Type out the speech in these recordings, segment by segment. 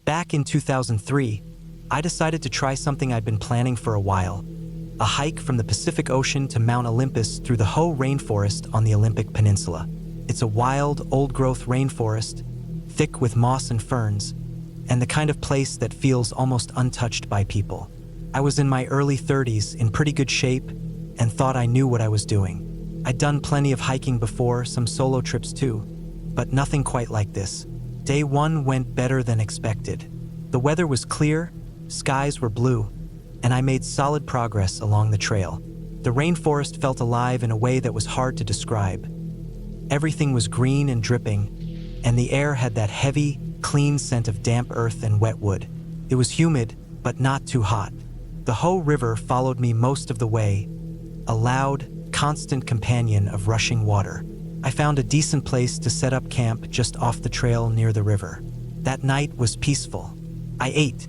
Back in 2003, I decided to try something I'd been planning for a while. A hike from the Pacific Ocean to Mount Olympus through the Hoh Rainforest on the Olympic Peninsula. It's a wild, old-growth rainforest, thick with moss and ferns, and the kind of place that feels almost untouched by people. I was in my early 30s, in pretty good shape, and thought I knew what I was doing. I'd done plenty of hiking before, some solo trips too, but nothing quite like this. Day one went better than expected. The weather was clear, skies were blue, and I made solid progress along the trail. The rainforest felt alive in a way that was hard to describe. Everything was green and dripping, and the air had that heavy, clean scent of damp earth and wet wood. It was humid, but not too hot. The Hoh River followed me most of the way, a loud, constant companion of rushing water. I found a decent place to set up camp just off the trail near the river. That night was peaceful. I ate,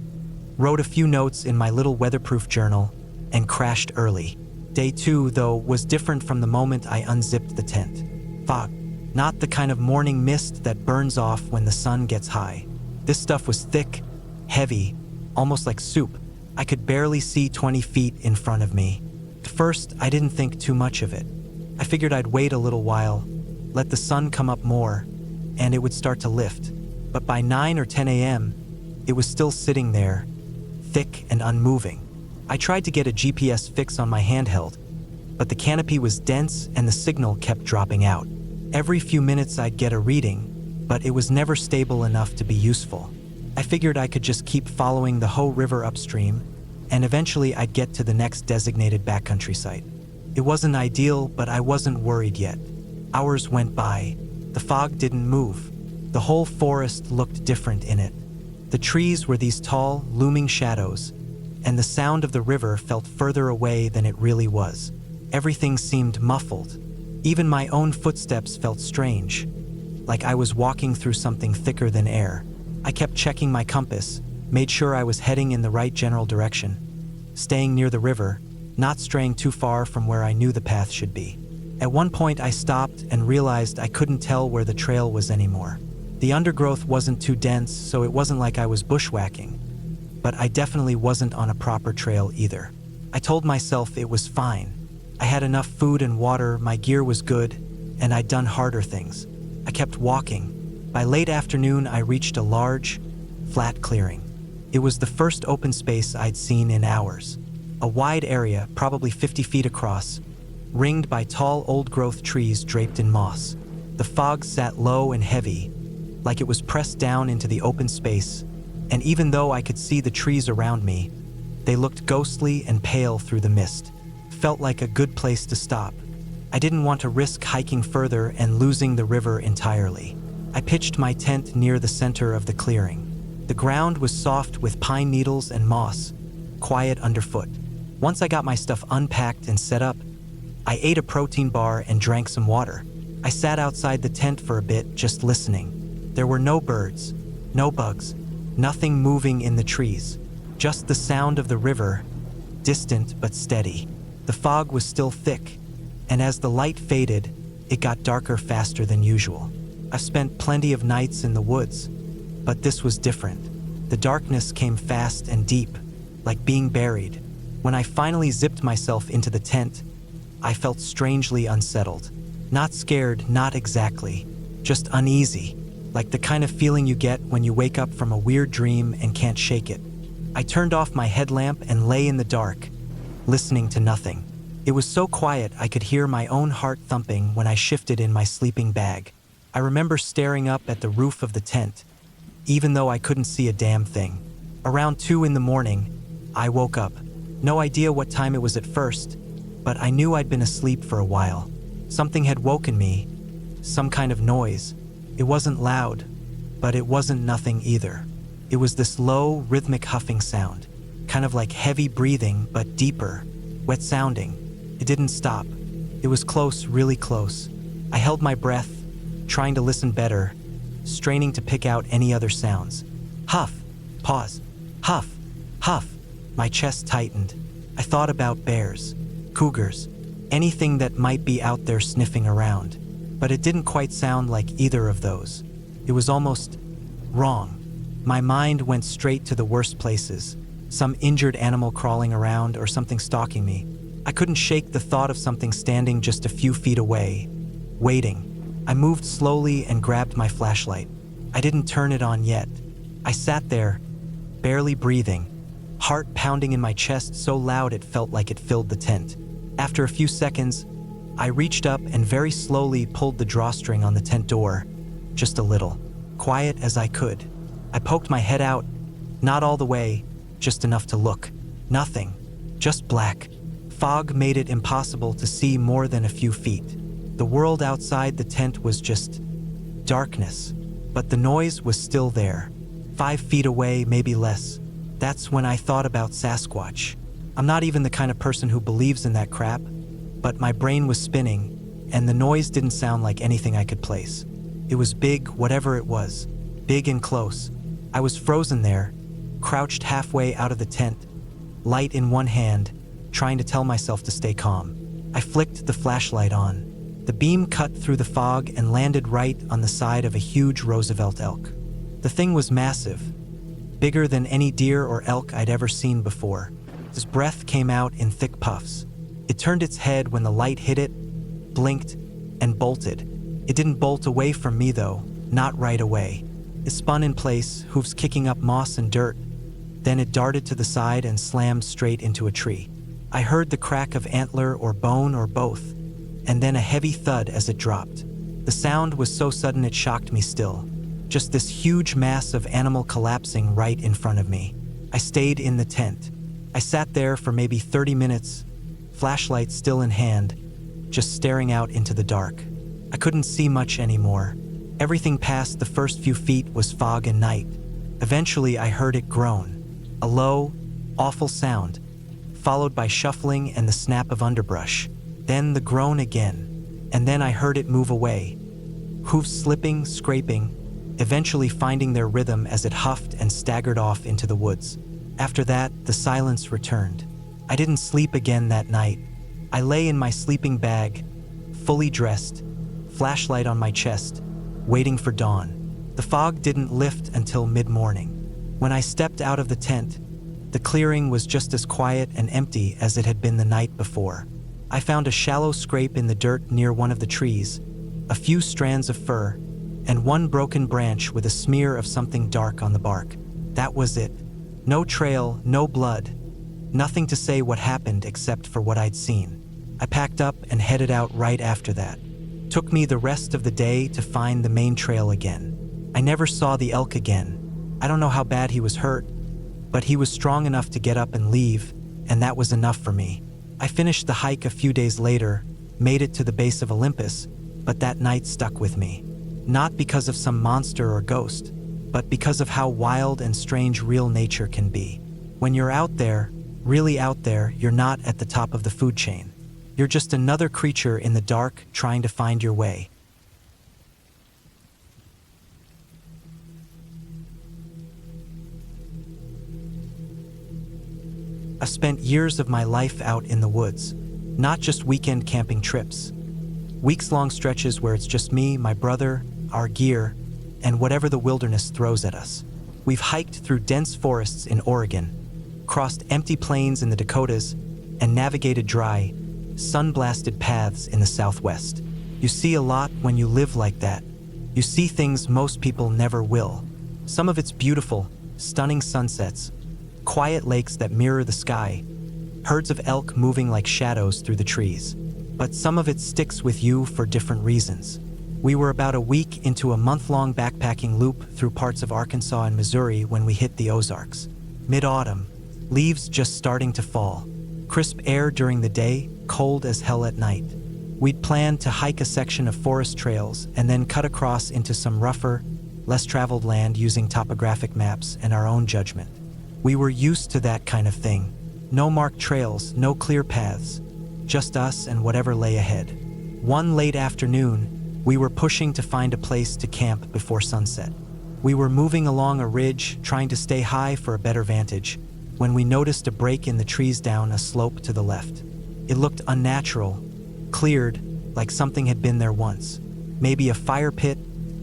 wrote a few notes in my little weatherproof journal, and crashed early. Day two, though, was different from the moment I unzipped the tent. Fog. Not the kind of morning mist that burns off when the sun gets high. This stuff was thick, heavy, almost like soup. I could barely see 20 feet in front of me. At first, I didn't think too much of it. I figured I'd wait a little while, let the sun come up more, and it would start to lift. But by 9 or 10 a.m., it was still sitting there, thick and unmoving. I tried to get a GPS fix on my handheld, but the canopy was dense and the signal kept dropping out. Every few minutes I'd get a reading, but it was never stable enough to be useful. I figured I could just keep following the Hoh River upstream, and eventually I'd get to the next designated backcountry site. It wasn't ideal, but I wasn't worried yet. Hours went by. The fog didn't move. The whole forest looked different in it. The trees were these tall, looming shadows, and the sound of the river felt further away than it really was. Everything seemed muffled. Even my own footsteps felt strange, like I was walking through something thicker than air. I kept checking my compass, made sure I was heading in the right general direction, staying near the river, not straying too far from where I knew the path should be. At one point I stopped and realized I couldn't tell where the trail was anymore. The undergrowth wasn't too dense, so it wasn't like I was bushwhacking, but I definitely wasn't on a proper trail either. I told myself it was fine. I had enough food and water, my gear was good, and I'd done harder things. I kept walking. By late afternoon, I reached a large, flat clearing. It was the first open space I'd seen in hours. A wide area, probably 50 feet across, ringed by tall old-growth trees draped in moss. The fog sat low and heavy, like it was pressed down into the open space, and even though I could see the trees around me, they looked ghostly and pale through the mist. Felt like a good place to stop. I didn't want to risk hiking further and losing the river entirely. I pitched my tent near the center of the clearing. The ground was soft with pine needles and moss, quiet underfoot. Once I got my stuff unpacked and set up, I ate a protein bar and drank some water. I sat outside the tent for a bit, just listening. There were no birds, no bugs, nothing moving in the trees, just the sound of the river, distant but steady. The fog was still thick, and as the light faded, it got darker faster than usual. I've spent plenty of nights in the woods, but this was different. The darkness came fast and deep, like being buried. When I finally zipped myself into the tent, I felt strangely unsettled. Not scared, not exactly, just uneasy, like the kind of feeling you get when you wake up from a weird dream and can't shake it. I turned off my headlamp and lay in the dark, listening to nothing. It was so quiet I could hear my own heart thumping when I shifted in my sleeping bag. I remember staring up at the roof of the tent, even though I couldn't see a damn thing. Around 2 in the morning, I woke up. No idea what time it was at first, but I knew I'd been asleep for a while. Something had woken me, some kind of noise. It wasn't loud, but it wasn't nothing either. It was this low, rhythmic huffing sound, kind of like heavy breathing, but deeper, wet sounding. It didn't stop. It was close, really close. I held my breath, trying to listen better, straining to pick out any other sounds. Huff, pause, huff, huff. My chest tightened. I thought about bears, cougars, anything that might be out there sniffing around. But it didn't quite sound like either of those. It was almost wrong. My mind went straight to the worst places. Some injured animal crawling around or something stalking me. I couldn't shake the thought of something standing just a few feet away, waiting. I moved slowly and grabbed my flashlight. I didn't turn it on yet. I sat there, barely breathing, heart pounding in my chest so loud it felt like it filled the tent. After a few seconds, I reached up and very slowly pulled the drawstring on the tent door, just a little, quiet as I could. I poked my head out, not all the way, just enough to look. Nothing, just black. Fog made it impossible to see more than a few feet. The world outside the tent was just darkness, but the noise was still there. 5 feet away, maybe less. That's when I thought about Sasquatch. I'm not even the kind of person who believes in that crap, but my brain was spinning, and the noise didn't sound like anything I could place. It was big, whatever it was, big and close. I was frozen there, crouched halfway out of the tent, light in one hand, trying to tell myself to stay calm. I flicked the flashlight on. The beam cut through the fog and landed right on the side of a huge Roosevelt elk. The thing was massive, bigger than any deer or elk I'd ever seen before. His breath came out in thick puffs. It turned its head when the light hit it, blinked, and bolted. It didn't bolt away from me though, not right away. It spun in place, hooves kicking up moss and dirt. Then it darted to the side and slammed straight into a tree. I heard the crack of antler or bone or both, and then a heavy thud as it dropped. The sound was so sudden it shocked me still. Just this huge mass of animal collapsing right in front of me. I stayed in the tent. I sat there for maybe 30 minutes, flashlight still in hand, just staring out into the dark. I couldn't see much anymore. Everything past the first few feet was fog and night. Eventually I heard it groan. A low, awful sound, followed by shuffling and the snap of underbrush. Then the groan again, and then I heard it move away. Hooves slipping, scraping, eventually finding their rhythm as it huffed and staggered off into the woods. After that, the silence returned. I didn't sleep again that night. I lay in my sleeping bag, fully dressed, flashlight on my chest, waiting for dawn. The fog didn't lift until mid-morning. When I stepped out of the tent, the clearing was just as quiet and empty as it had been the night before. I found a shallow scrape in the dirt near one of the trees, a few strands of fur, and one broken branch with a smear of something dark on the bark. That was it. No trail, no blood, nothing to say what happened except for what I'd seen. I packed up and headed out right after that. Took me the rest of the day to find the main trail again. I never saw the elk again. I don't know how bad he was hurt, but he was strong enough to get up and leave, and that was enough for me. I finished the hike a few days later, made it to the base of Olympus, but that night stuck with me. Not because of some monster or ghost, but because of how wild and strange real nature can be. When you're out there, really out there, you're not at the top of the food chain. You're just another creature in the dark trying to find your way. I've spent years of my life out in the woods, not just weekend camping trips. Weeks-long stretches where it's just me, my brother, our gear, and whatever the wilderness throws at us. We've hiked through dense forests in Oregon, crossed empty plains in the Dakotas, and navigated dry, sun-blasted paths in the Southwest. You see a lot when you live like that. You see things most people never will. Some of it's beautiful, stunning sunsets, quiet lakes that mirror the sky, herds of elk moving like shadows through the trees. But some of it sticks with you for different reasons. We were about a week into a month-long backpacking loop through parts of Arkansas and Missouri when we hit the Ozarks. Mid-autumn, leaves just starting to fall. Crisp air during the day, cold as hell at night. We'd planned to hike a section of forest trails and then cut across into some rougher, less traveled land using topographic maps and our own judgment. We were used to that kind of thing. No marked trails, no clear paths, just us and whatever lay ahead. One late afternoon, we were pushing to find a place to camp before sunset. We were moving along a ridge, trying to stay high for a better vantage, when we noticed a break in the trees down a slope to the left. It looked unnatural, cleared, like something had been there once. Maybe a fire pit,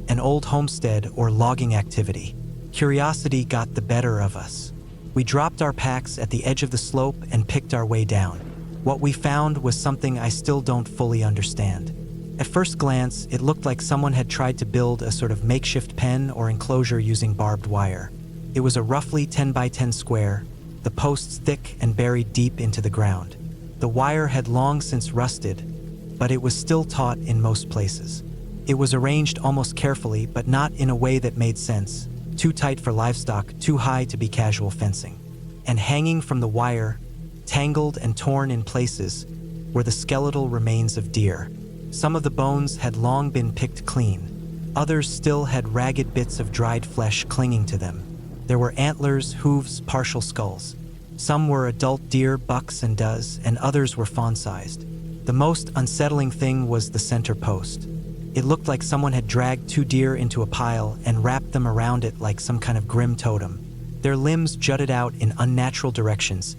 an old homestead, or logging activity. Curiosity got the better of us. We dropped our packs at the edge of the slope and picked our way down. What we found was something I still don't fully understand. At first glance, it looked like someone had tried to build a sort of makeshift pen or enclosure using barbed wire. It was a roughly 10 by 10 square, the posts thick and buried deep into the ground. The wire had long since rusted, but it was still taut in most places. It was arranged almost carefully, but not in a way that made sense. Too tight for livestock, too high to be casual fencing. And hanging from the wire, tangled and torn in places, were the skeletal remains of deer. Some of the bones had long been picked clean. Others still had ragged bits of dried flesh clinging to them. There were antlers, hooves, partial skulls. Some were adult deer, bucks and does, and others were fawn-sized. The most unsettling thing was the center post. It looked like someone had dragged 2 deer into a pile and wrapped them around it like some kind of grim totem. Their limbs jutted out in unnatural directions,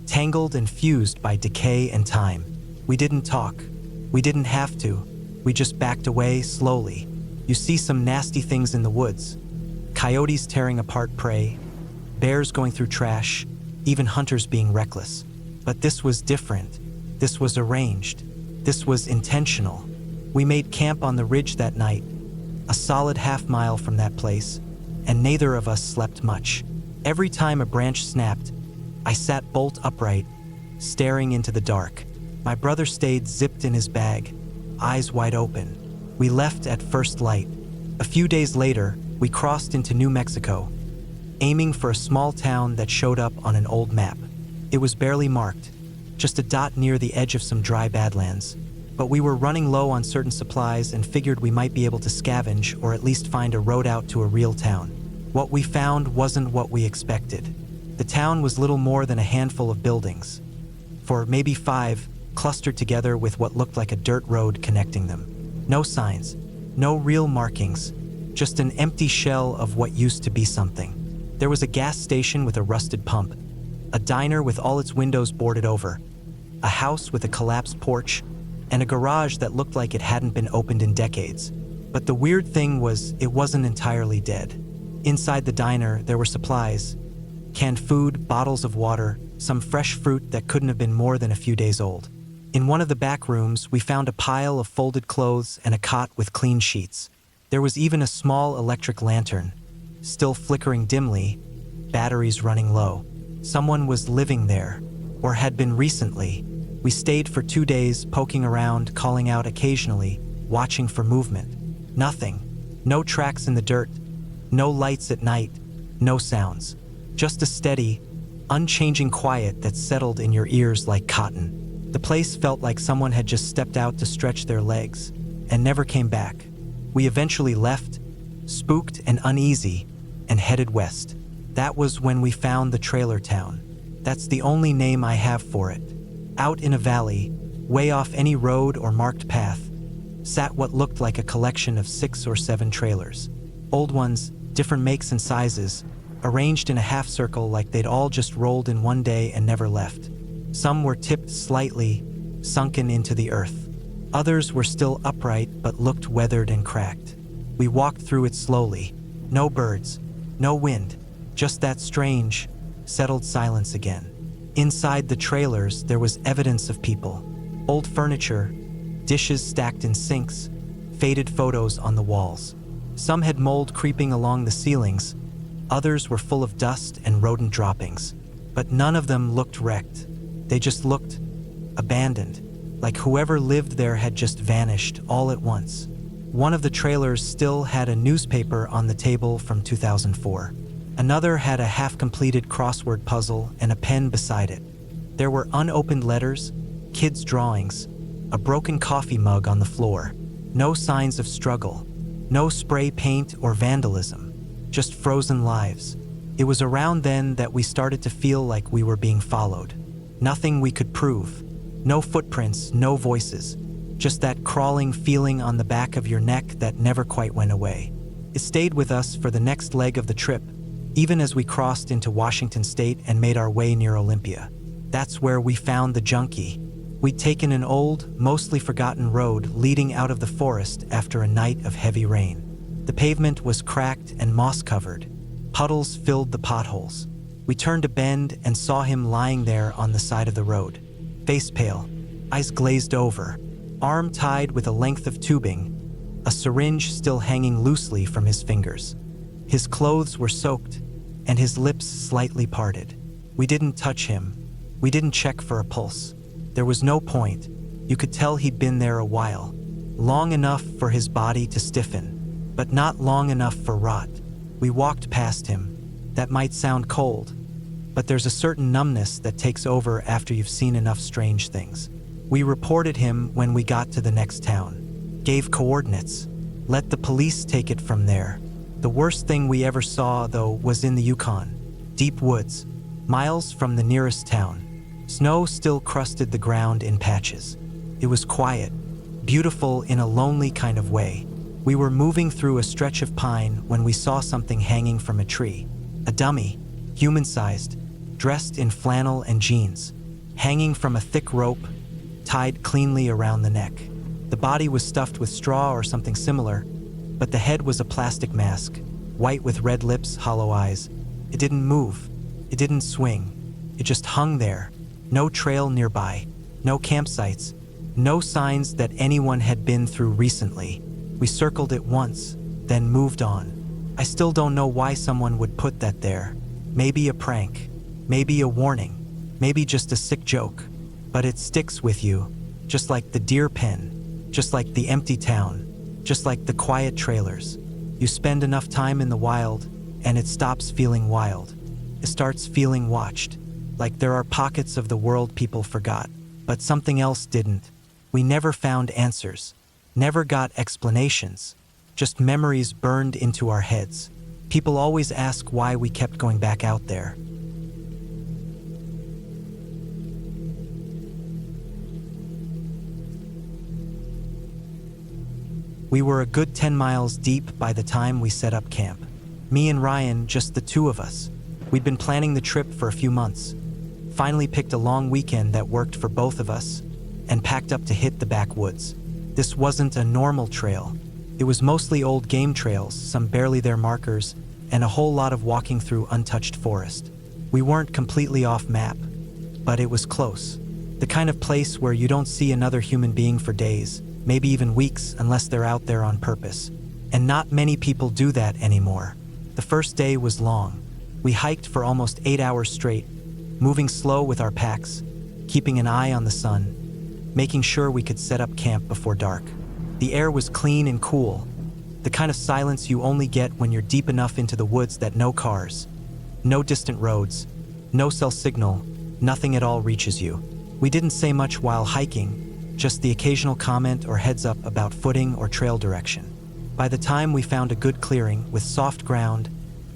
tangled and fused by decay and time. We didn't talk. We didn't have to. We just backed away slowly. You see some nasty things in the woods. Coyotes tearing apart prey, bears going through trash, even hunters being reckless. But this was different. This was arranged. This was intentional. We made camp on the ridge that night, a solid half-mile from that place, and neither of us slept much. Every time a branch snapped, I sat bolt upright, staring into the dark. My brother stayed zipped in his bag, eyes wide open. We left at first light. A few days later, we crossed into New Mexico, aiming for a small town that showed up on an old map. It was barely marked, just a dot near the edge of some dry badlands. But we were running low on certain supplies and figured we might be able to scavenge or at least find a road out to a real town. What we found wasn't what we expected. The town was little more than a handful of buildings, for maybe 5, clustered together with what looked like a dirt road connecting them. No signs, no real markings, just an empty shell of what used to be something. There was a gas station with a rusted pump, a diner with all its windows boarded over, a house with a collapsed porch, and a garage that looked like it hadn't been opened in decades. But the weird thing was, it wasn't entirely dead. Inside the diner, there were supplies, canned food, bottles of water, some fresh fruit that couldn't have been more than a few days old. In one of the back rooms, we found a pile of folded clothes and a cot with clean sheets. There was even a small electric lantern, still flickering dimly, batteries running low. Someone was living there, or had been recently. We stayed for 2 days, poking around, calling out occasionally, watching for movement. Nothing. No tracks in the dirt. No lights at night. No sounds. Just a steady, unchanging quiet that settled in your ears like cotton. The place felt like someone had just stepped out to stretch their legs and never came back. We eventually left, spooked and uneasy, and headed west. That was when we found the trailer town. That's the only name I have for it. Out in a valley, way off any road or marked path, sat what looked like a collection of 6 or 7 trailers. Old ones, different makes and sizes, arranged in a half circle like they'd all just rolled in one day and never left. Some were tipped slightly, sunken into the earth. Others were still upright but looked weathered and cracked. We walked through it slowly. No birds, no wind, just that strange, settled silence again. Inside the trailers, there was evidence of people. Old furniture, dishes stacked in sinks, faded photos on the walls. Some had mold creeping along the ceilings. Others were full of dust and rodent droppings. But none of them looked wrecked. They just looked abandoned, like whoever lived there had just vanished all at once. One of the trailers still had a newspaper on the table from 2004. Another had a half-completed crossword puzzle and a pen beside it. There were unopened letters, kids' drawings, a broken coffee mug on the floor. No signs of struggle, no spray paint or vandalism, just frozen lives. It was around then that we started to feel like we were being followed. Nothing we could prove. No footprints, no voices. Just that crawling feeling on the back of your neck that never quite went away. It stayed with us for the next leg of the trip, even as we crossed into Washington State and made our way near Olympia. That's where we found the junkie. We'd taken an old, mostly forgotten road leading out of the forest after a night of heavy rain. The pavement was cracked and moss-covered, Puddles filled the potholes. We turned a bend and saw him lying there on the side of the road. Face pale, eyes glazed over, arm tied with a length of tubing, a syringe still hanging loosely from his fingers. His clothes were soaked, and his lips slightly parted. We didn't touch him. We didn't check for a pulse. There was no point. You could tell he'd been there a while. Long enough for his body to stiffen, but not long enough for rot. We walked past him. That might sound cold, but there's a certain numbness that takes over after you've seen enough strange things. We reported him when we got to the next town. Gave coordinates. Let the police take it from there. The worst thing we ever saw, though, was in the Yukon. Deep woods, miles from the nearest town. Snow still crusted the ground in patches. It was quiet, beautiful in a lonely kind of way. We were moving through a stretch of pine when we saw something hanging from a tree. A dummy, human-sized, dressed in flannel and jeans, hanging from a thick rope, tied cleanly around the neck. The body was stuffed with straw or something similar, but the head was a plastic mask, white with red lips, hollow eyes. It didn't move. It didn't swing. It just hung there. No trail nearby. No campsites. No signs that anyone had been through recently. We circled it once, then moved on. I still don't know why someone would put that there. Maybe a prank. Maybe a warning. Maybe just a sick joke. But it sticks with you, just like the deer pen, just like the empty town, just like the quiet trailers. You spend enough time in the wild, and it stops feeling wild. It starts feeling watched, like there are pockets of the world people forgot, but something else didn't. We never found answers, never got explanations, just memories burned into our heads. People always ask why we kept going back out there. We were a good 10 miles deep by the time we set up camp. Me and Ryan, just the two of us. We'd been planning the trip for a few months. Finally picked a long weekend that worked for both of us, and packed up to hit the backwoods. This wasn't a normal trail. It was mostly old game trails, some barely there markers, and a whole lot of walking through untouched forest. We weren't completely off map, but it was close. The kind of place where you don't see another human being for days, maybe even weeks, unless they're out there on purpose. And not many people do that anymore. The first day was long. We hiked for almost 8 hours straight, moving slow with our packs, keeping an eye on the sun, making sure we could set up camp before dark. The air was clean and cool, the kind of silence you only get when you're deep enough into the woods that no cars, no distant roads, no cell signal, nothing at all reaches you. We didn't say much while hiking, just the occasional comment or heads up about footing or trail direction. By the time we found a good clearing with soft ground,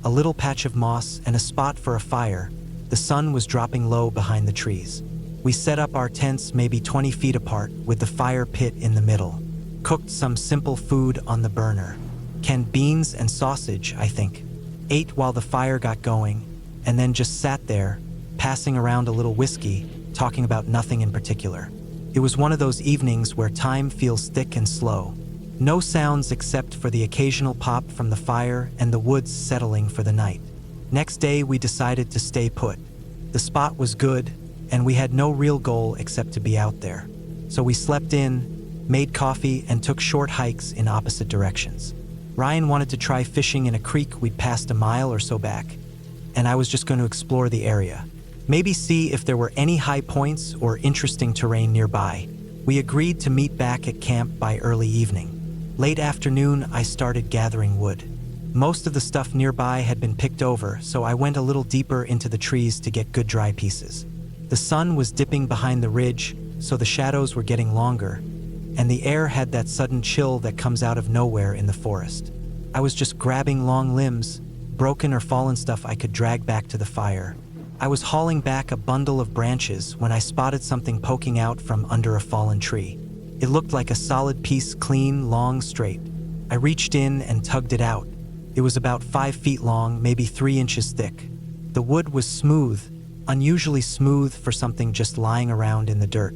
a little patch of moss, and a spot for a fire, the sun was dropping low behind the trees. We set up our tents maybe 20 feet apart with the fire pit in the middle. Cooked some simple food on the burner. Canned beans and sausage, I think. Ate while the fire got going, and then just sat there, passing around a little whiskey, talking about nothing in particular. It was one of those evenings where time feels thick and slow. No sounds except for the occasional pop from the fire and the woods settling for the night. Next day, we decided to stay put. The spot was good, and we had no real goal except to be out there. So we slept in, made coffee, and took short hikes in opposite directions. Ryan wanted to try fishing in a creek we'd passed a mile or so back, and I was just going to explore the area. Maybe see if there were any high points or interesting terrain nearby. We agreed to meet back at camp by early evening. Late afternoon, I started gathering wood. Most of the stuff nearby had been picked over, so I went a little deeper into the trees to get good dry pieces. The sun was dipping behind the ridge, so the shadows were getting longer, and the air had that sudden chill that comes out of nowhere in the forest. I was just grabbing long limbs, broken or fallen stuff I could drag back to the fire. I was hauling back a bundle of branches when I spotted something poking out from under a fallen tree. It looked like a solid piece, clean, long, straight. I reached in and tugged it out. It was about 5 feet long, maybe 3 inches thick. The wood was smooth, unusually smooth for something just lying around in the dirt.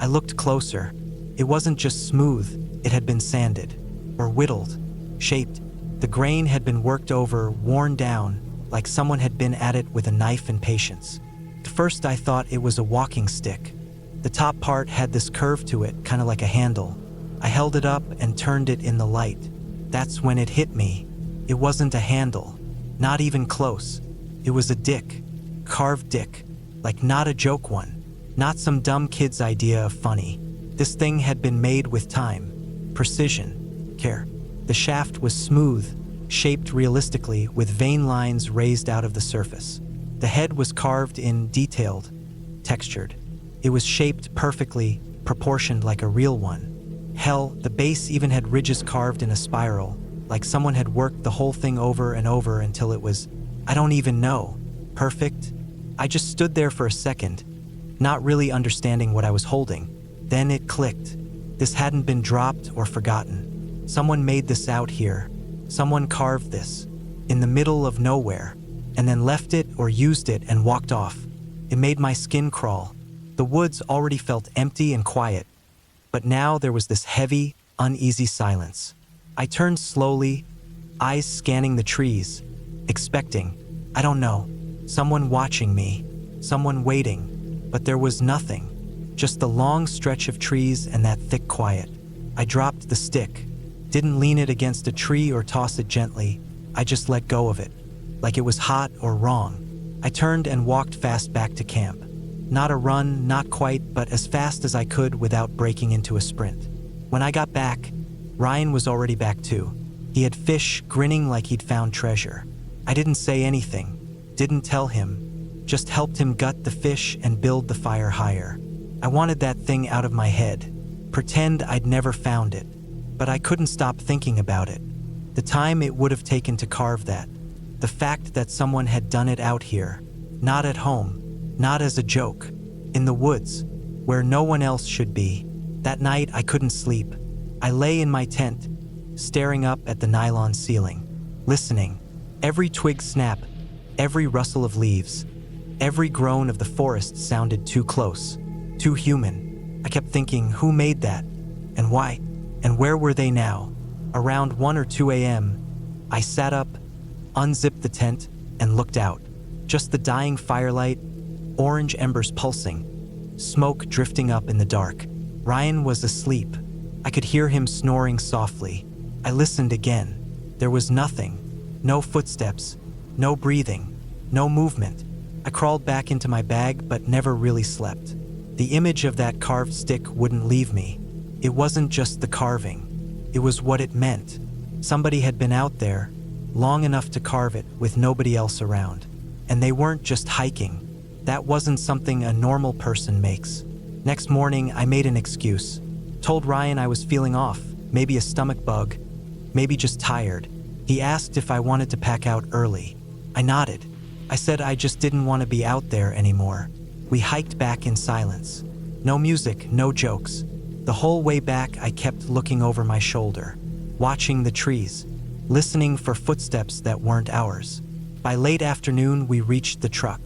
I looked closer. It wasn't just smooth, it had been sanded, or whittled, shaped. The grain had been worked over, worn down, like someone had been at it with a knife and patience. At first I thought it was a walking stick. The top part had this curve to it, kind of like a handle. I held it up and turned it in the light. That's when it hit me. It wasn't a handle, not even close. It was a dick, carved dick, like not a joke one, not some dumb kid's idea of funny. This thing had been made with time, precision, care. The shaft was smooth, shaped realistically with vein lines raised out of the surface. The head was carved in, detailed, textured. It was shaped perfectly, proportioned like a real one. Hell, the base even had ridges carved in a spiral, like someone had worked the whole thing over and over until it was, I don't even know, perfect. I just stood there for a second, not really understanding what I was holding. Then it clicked. This hadn't been dropped or forgotten. Someone made this out here. Someone carved this, in the middle of nowhere, and then left it or used it and walked off. It made my skin crawl. The woods already felt empty and quiet, but now there was this heavy, uneasy silence. I turned slowly, eyes scanning the trees, expecting, I don't know, someone watching me, someone waiting, but there was nothing, just the long stretch of trees and that thick quiet. I dropped the stick, didn't lean it against a tree or toss it gently. I just let go of it, like it was hot or wrong. I turned and walked fast back to camp. Not a run, not quite, but as fast as I could without breaking into a sprint. When I got back, Ryan was already back too. He had fish, grinning like he'd found treasure. I didn't say anything, didn't tell him, just helped him gut the fish and build the fire higher. I wanted that thing out of my head, pretend I'd never found it, but I couldn't stop thinking about it. The time it would have taken to carve that, the fact that someone had done it out here, not at home, not as a joke, in the woods, where no one else should be. That night I couldn't sleep. I lay in my tent, staring up at the nylon ceiling, listening. Every twig snap, every rustle of leaves, every groan of the forest sounded too close, too human. I kept thinking, who made that? And why? And where were they now? Around 1 or 2 a.m., I sat up, unzipped the tent, and looked out. Just the dying firelight, orange embers pulsing, smoke drifting up in the dark. Ryan was asleep. I could hear him snoring softly. I listened again. There was nothing. No footsteps, no breathing, no movement. I crawled back into my bag but never really slept. The image of that carved stick wouldn't leave me. It wasn't just the carving. It was what it meant. Somebody had been out there, long enough to carve it with nobody else around. And they weren't just hiking. That wasn't something a normal person makes. Next morning, I made an excuse. Told Ryan I was feeling off, maybe a stomach bug, maybe just tired. He asked if I wanted to pack out early. I nodded. I said I just didn't want to be out there anymore. We hiked back in silence. No music, no jokes. The whole way back, I kept looking over my shoulder, watching the trees, listening for footsteps that weren't ours. By late afternoon, we reached the truck,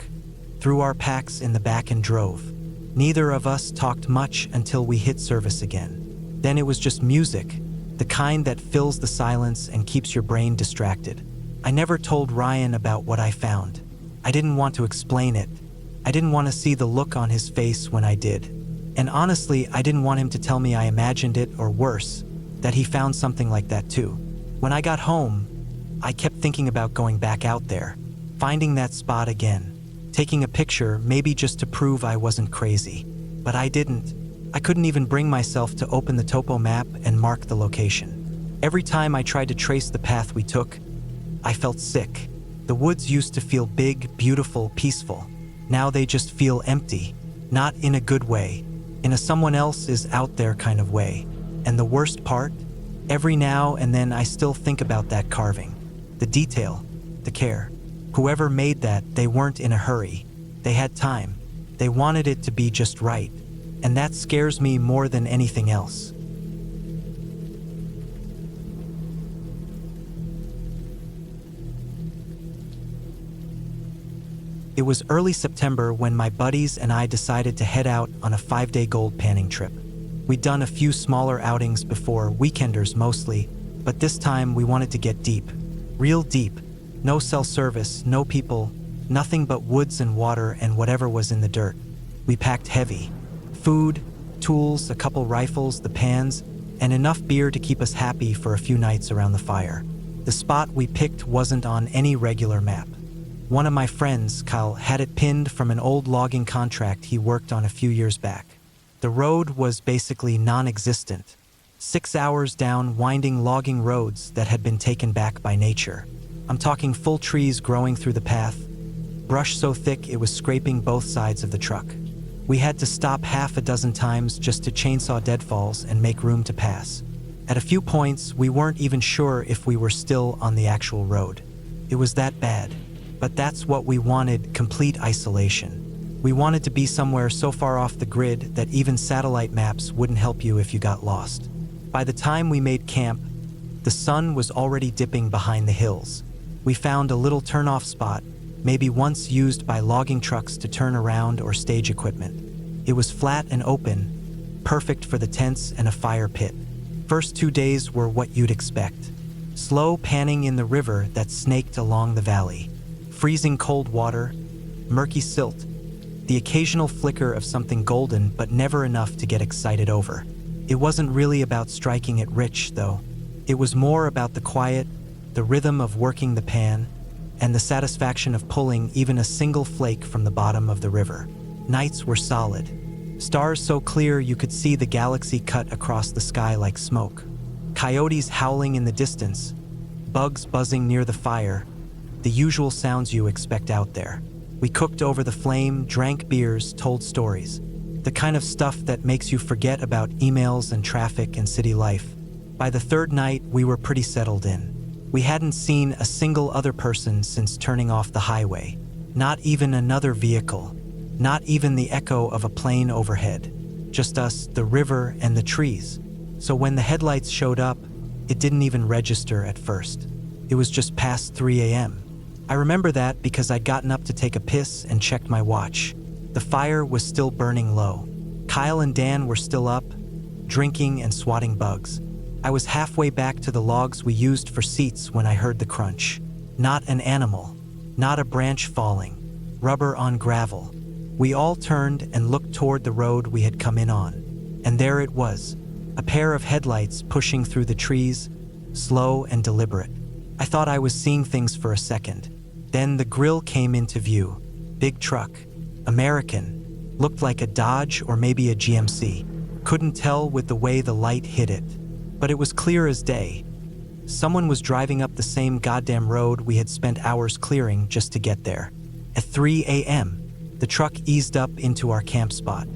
threw our packs in the back and drove. Neither of us talked much until we hit service again. Then it was just music, the kind that fills the silence and keeps your brain distracted. I never told Ryan about what I found. I didn't want to explain it. I didn't want to see the look on his face when I did. And honestly, I didn't want him to tell me I imagined it, or worse, that he found something like that too. When I got home, I kept thinking about going back out there, finding that spot again, taking a picture, maybe just to prove I wasn't crazy. But I didn't. I couldn't even bring myself to open the topo map and mark the location. Every time I tried to trace the path we took, I felt sick. The woods used to feel big, beautiful, peaceful. Now they just feel empty, not in a good way, in a someone else is out there kind of way. And the worst part? Every now and then I still think about that carving. The detail, the care. Whoever made that, they weren't in a hurry. They had time. They wanted it to be just right. And that scares me more than anything else. It was early September when my buddies and I decided to head out on a 5-day gold panning trip. We'd done a few smaller outings before, weekenders mostly, but this time we wanted to get deep, real deep, No cell service, no people, nothing but woods and water and whatever was in the dirt. We packed heavy. Food, tools, a couple rifles, the pans, and enough beer to keep us happy for a few nights around the fire. The spot we picked wasn't on any regular map. One of my friends, Kyle, had it pinned from an old logging contract he worked on a few years back. The road was basically non-existent. 6 hours down winding logging roads that had been taken back by nature. I'm talking full trees growing through the path, brush so thick it was scraping both sides of the truck. We had to stop half a dozen times just to chainsaw deadfalls and make room to pass. At a few points, we weren't even sure if we were still on the actual road. It was that bad. But that's what we wanted, complete isolation. We wanted to be somewhere so far off the grid that even satellite maps wouldn't help you if you got lost. By the time we made camp, the sun was already dipping behind the hills. We found a little turn-off spot, maybe once used by logging trucks to turn around or stage equipment. It was flat and open, perfect for the tents and a fire pit. First 2 days were what you'd expect. Slow panning in the river that snaked along the valley. Freezing cold water, murky silt, the occasional flicker of something golden but never enough to get excited over. It wasn't really about striking it rich, though. It was more about the quiet, the rhythm of working the pan, and the satisfaction of pulling even a single flake from the bottom of the river. Nights were solid. Stars so clear you could see the galaxy cut across the sky like smoke. Coyotes howling in the distance, bugs buzzing near the fire, the usual sounds you expect out there. We cooked over the flame, drank beers, told stories. The kind of stuff that makes you forget about emails and traffic and city life. By the third night, we were pretty settled in. We hadn't seen a single other person since turning off the highway. Not even another vehicle. Not even the echo of a plane overhead. Just us, the river, and the trees. So when the headlights showed up, it didn't even register at first. It was just past 3 a.m. I remember that because I'd gotten up to take a piss and checked my watch. The fire was still burning low. Kyle and Dan were still up, drinking and swatting bugs. I was halfway back to the logs we used for seats when I heard the crunch. Not an animal, not a branch falling, rubber on gravel. We all turned and looked toward the road we had come in on. And there it was, a pair of headlights pushing through the trees, slow and deliberate. I thought I was seeing things for a second. Then the grill came into view. Big truck, American, looked like a Dodge or maybe a GMC. Couldn't tell with the way the light hit it, but it was clear as day. Someone was driving up the same goddamn road we had spent hours clearing just to get there. At 3 a.m., the truck eased up into our camp spot.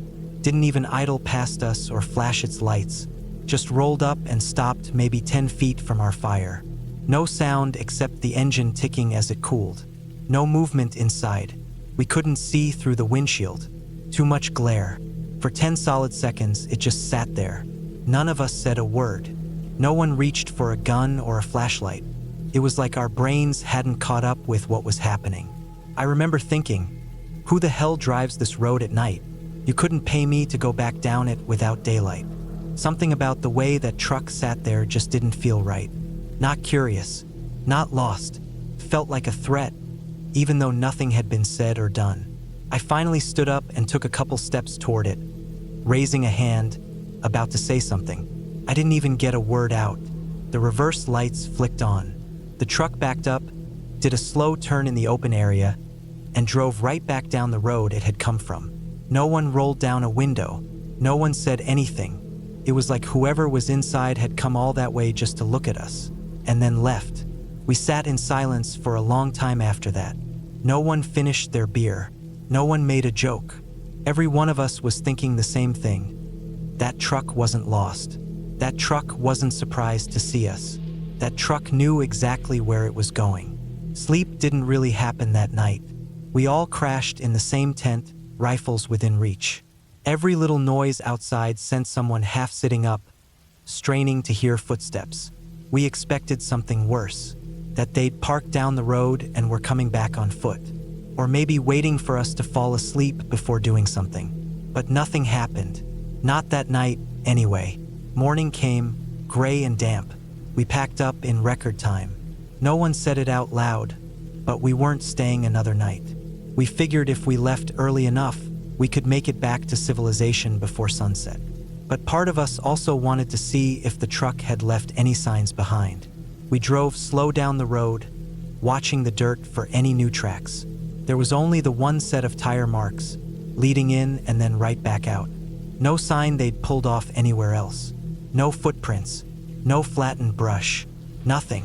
Didn't even idle past us or flash its lights. Just rolled up and stopped maybe 10 feet from our fire. No sound except the engine ticking as it cooled. No movement inside. We couldn't see through the windshield. Too much glare. For 10 solid seconds, it just sat there. None of us said a word. No one reached for a gun or a flashlight. It was like our brains hadn't caught up with what was happening. I remember thinking, who the hell drives this road at night? You couldn't pay me to go back down it without daylight. Something about the way that truck sat there just didn't feel right. Not curious, not lost. Felt like a threat, even though nothing had been said or done. I finally stood up and took a couple steps toward it, raising a hand, about to say something. I didn't even get a word out. The reverse lights flicked on. The truck backed up, did a slow turn in the open area, and drove right back down the road it had come from. No one rolled down a window. No one said anything. It was like whoever was inside had come all that way just to look at us, and then left. We sat in silence for a long time after that. No one finished their beer. No one made a joke. Every one of us was thinking the same thing. That truck wasn't lost. That truck wasn't surprised to see us. That truck knew exactly where it was going. Sleep didn't really happen that night. We all crashed in the same tent, rifles within reach. Every little noise outside sent someone half sitting up, straining to hear footsteps. We expected something worse, that they'd parked down the road and were coming back on foot, or maybe waiting for us to fall asleep before doing something. But nothing happened. Not that night, anyway. Morning came, gray and damp. We packed up in record time. No one said it out loud, but we weren't staying another night. We figured if we left early enough, we could make it back to civilization before sunset. But part of us also wanted to see if the truck had left any signs behind. We drove slow down the road, watching the dirt for any new tracks. There was only the one set of tire marks, leading in and then right back out. No sign they'd pulled off anywhere else. No footprints, no flattened brush, nothing.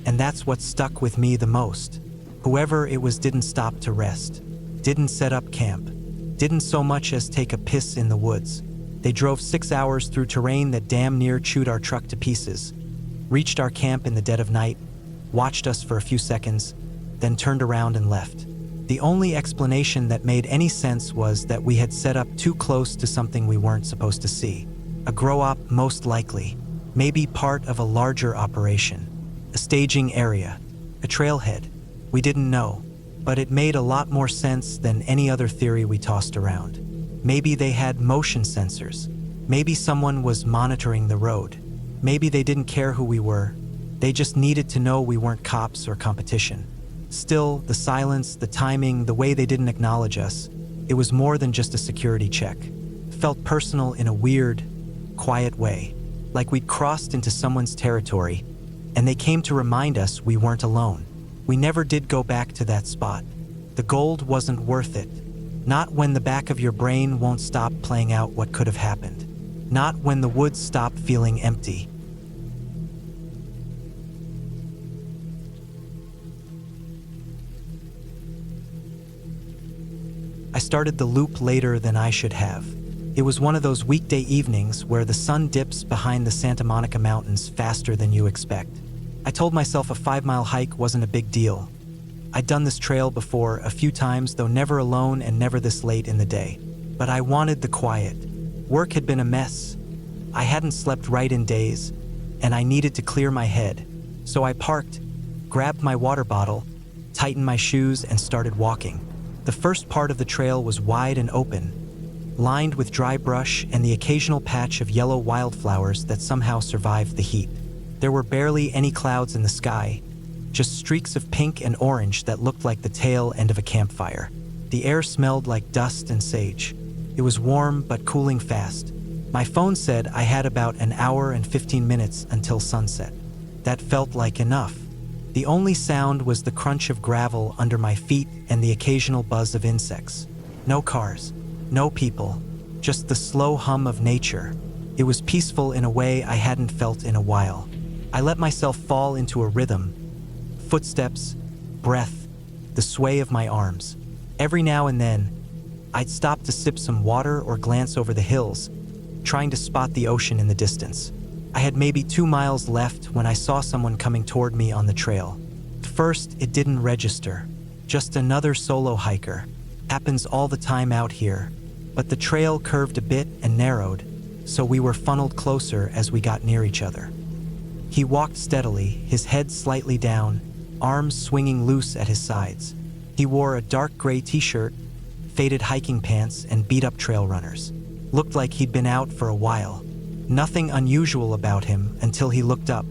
And that's what stuck with me the most. Whoever it was didn't stop to rest, didn't set up camp, didn't so much as take a piss in the woods. They drove 6 hours through terrain that damn near chewed our truck to pieces, reached our camp in the dead of night, watched us for a few seconds, then turned around and left. The only explanation that made any sense was that we had set up too close to something we weren't supposed to see. A grow-op, most likely, maybe part of a larger operation, a staging area, a trailhead. We didn't know, but it made a lot more sense than any other theory we tossed around. Maybe they had motion sensors. Maybe someone was monitoring the road. Maybe they didn't care who we were. They just needed to know we weren't cops or competition. Still, the silence, the timing, the way they didn't acknowledge us, it was more than just a security check. It felt personal in a weird, quiet way, like we'd crossed into someone's territory, and they came to remind us we weren't alone. We never did go back to that spot. The gold wasn't worth it. Not when the back of your brain won't stop playing out what could have happened. Not when the woods stop feeling empty. I started the loop later than I should have. It was one of those weekday evenings where the sun dips behind the Santa Monica Mountains faster than you expect. I told myself a 5-mile hike wasn't a big deal. I'd done this trail before a few times, though never alone and never this late in the day. But I wanted the quiet. Work had been a mess. I hadn't slept right in days, and I needed to clear my head. So I parked, grabbed my water bottle, tightened my shoes, and started walking. The first part of the trail was wide and open, lined with dry brush and the occasional patch of yellow wildflowers that somehow survived the heat. There were barely any clouds in the sky, just streaks of pink and orange that looked like the tail end of a campfire. The air smelled like dust and sage. It was warm but cooling fast. My phone said I had about an hour and 15 minutes until sunset. That felt like enough. The only sound was the crunch of gravel under my feet and the occasional buzz of insects. No cars, no people, just the slow hum of nature. It was peaceful in a way I hadn't felt in a while. I let myself fall into a rhythm. Footsteps, breath, the sway of my arms. Every now and then, I'd stop to sip some water or glance over the hills, trying to spot the ocean in the distance. I had maybe 2 miles left when I saw someone coming toward me on the trail. At first, it didn't register. Just another solo hiker. Happens all the time out here. But the trail curved a bit and narrowed, so we were funneled closer as we got near each other. He walked steadily, his head slightly down, arms swinging loose at his sides. He wore a dark gray t-shirt, faded hiking pants, and beat-up trail runners. Looked like he'd been out for a while. Nothing unusual about him until he looked up.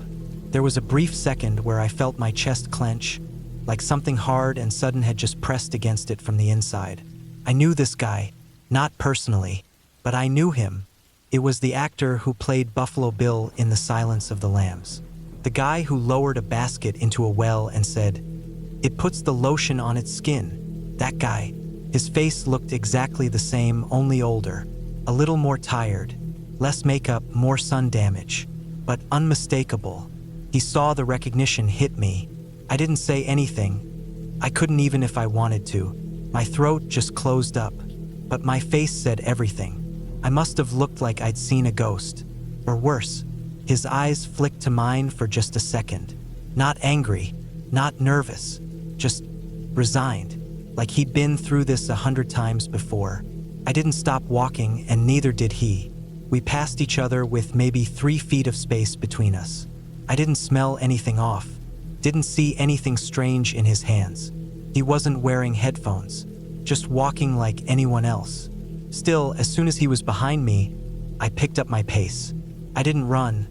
There was a brief second where I felt my chest clench, like something hard and sudden had just pressed against it from the inside. I knew this guy, not personally, but I knew him. It was the actor who played Buffalo Bill in The Silence of the Lambs. The guy who lowered a basket into a well and said, "It puts the lotion on its skin." That guy. His face looked exactly the same, only older. A little more tired. Less makeup, more sun damage. But unmistakable. He saw the recognition hit me. I didn't say anything. I couldn't even if I wanted to. My throat just closed up. But my face said everything. I must have looked like I'd seen a ghost. Or worse. His eyes flicked to mine for just a second. Not angry, not nervous, just resigned, like he'd been through this 100 times before. I didn't stop walking, and neither did he. We passed each other with maybe 3 feet of space between us. I didn't smell anything off, didn't see anything strange in his hands. He wasn't wearing headphones, just walking like anyone else. Still, as soon as he was behind me, I picked up my pace. I didn't run.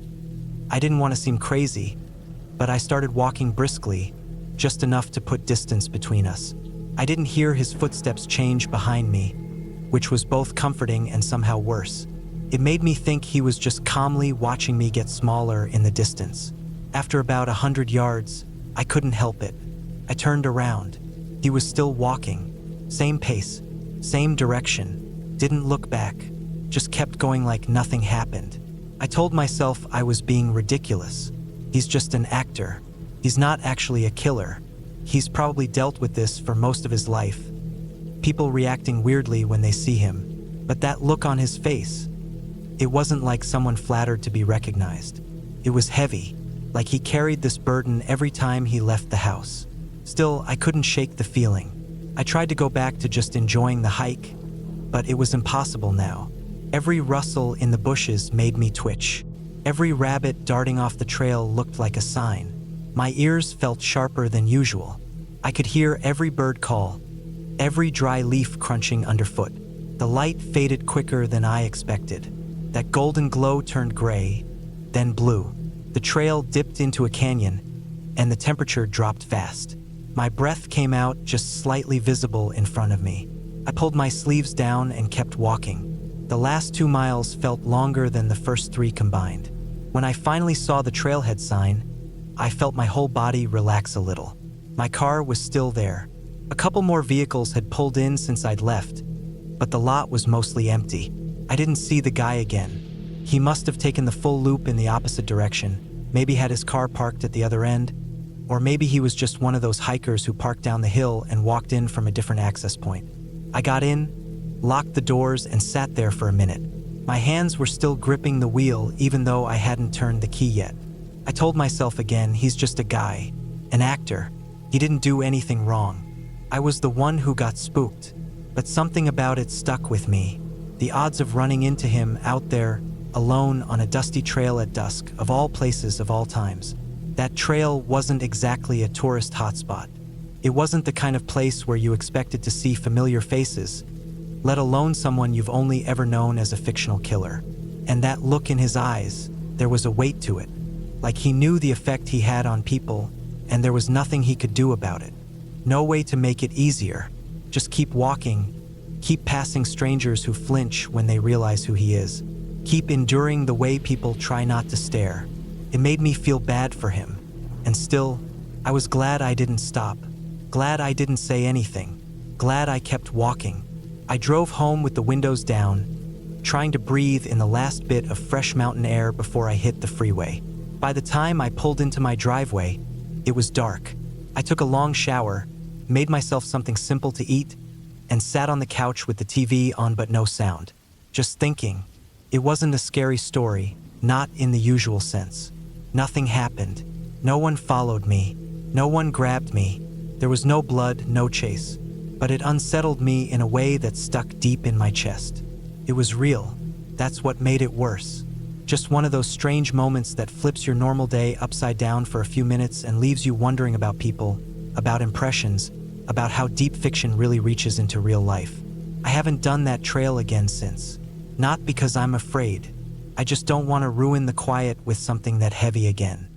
I didn't want to seem crazy, but I started walking briskly, just enough to put distance between us. I didn't hear his footsteps change behind me, which was both comforting and somehow worse. It made me think he was just calmly watching me get smaller in the distance. After about 100 yards, I couldn't help it. I turned around. He was still walking. Same pace, same direction. Didn't look back. Just kept going like nothing happened. I told myself I was being ridiculous. He's just an actor. He's not actually a killer. He's probably dealt with this for most of his life. People reacting weirdly when they see him. But that look on his face, it wasn't like someone flattered to be recognized. It was heavy, like he carried this burden every time he left the house. Still, I couldn't shake the feeling. I tried to go back to just enjoying the hike, but it was impossible now. Every rustle in the bushes made me twitch. Every rabbit darting off the trail looked like a sign. My ears felt sharper than usual. I could hear every bird call, every dry leaf crunching underfoot. The light faded quicker than I expected. That golden glow turned gray, then blue. The trail dipped into a canyon, and the temperature dropped fast. My breath came out just slightly visible in front of me. I pulled my sleeves down and kept walking. The last 2 miles felt longer than the first 3 combined. When I finally saw the trailhead sign, I felt my whole body relax a little. My car was still there. A couple more vehicles had pulled in since I'd left, but the lot was mostly empty. I didn't see the guy again. He must have taken the full loop in the opposite direction, maybe had his car parked at the other end, or maybe he was just one of those hikers who parked down the hill and walked in from a different access point. I got in, locked the doors, and sat there for a minute. My hands were still gripping the wheel even though I hadn't turned the key yet. I told myself again, he's just a guy, an actor. He didn't do anything wrong. I was the one who got spooked, but something about it stuck with me. The odds of running into him out there, alone on a dusty trail at dusk, of all places of all times. That trail wasn't exactly a tourist hotspot. It wasn't the kind of place where you expected to see familiar faces, let alone someone you've only ever known as a fictional killer. And that look in his eyes, there was a weight to it. Like he knew the effect he had on people, and there was nothing he could do about it. No way to make it easier. Just keep walking. Keep passing strangers who flinch when they realize who he is. Keep enduring the way people try not to stare. It made me feel bad for him. And still, I was glad I didn't stop. Glad I didn't say anything. Glad I kept walking. I drove home with the windows down, trying to breathe in the last bit of fresh mountain air before I hit the freeway. By the time I pulled into my driveway, it was dark. I took a long shower, made myself something simple to eat, and sat on the couch with the TV on but no sound. Just thinking. It wasn't a scary story, not in the usual sense. Nothing happened. No one followed me. No one grabbed me. There was no blood, no chase. But it unsettled me in a way that stuck deep in my chest. It was real. That's what made it worse. Just one of those strange moments that flips your normal day upside down for a few minutes and leaves you wondering about people, about impressions, about how deep fiction really reaches into real life. I haven't done that trail again since. Not because I'm afraid. I just don't want to ruin the quiet with something that heavy again.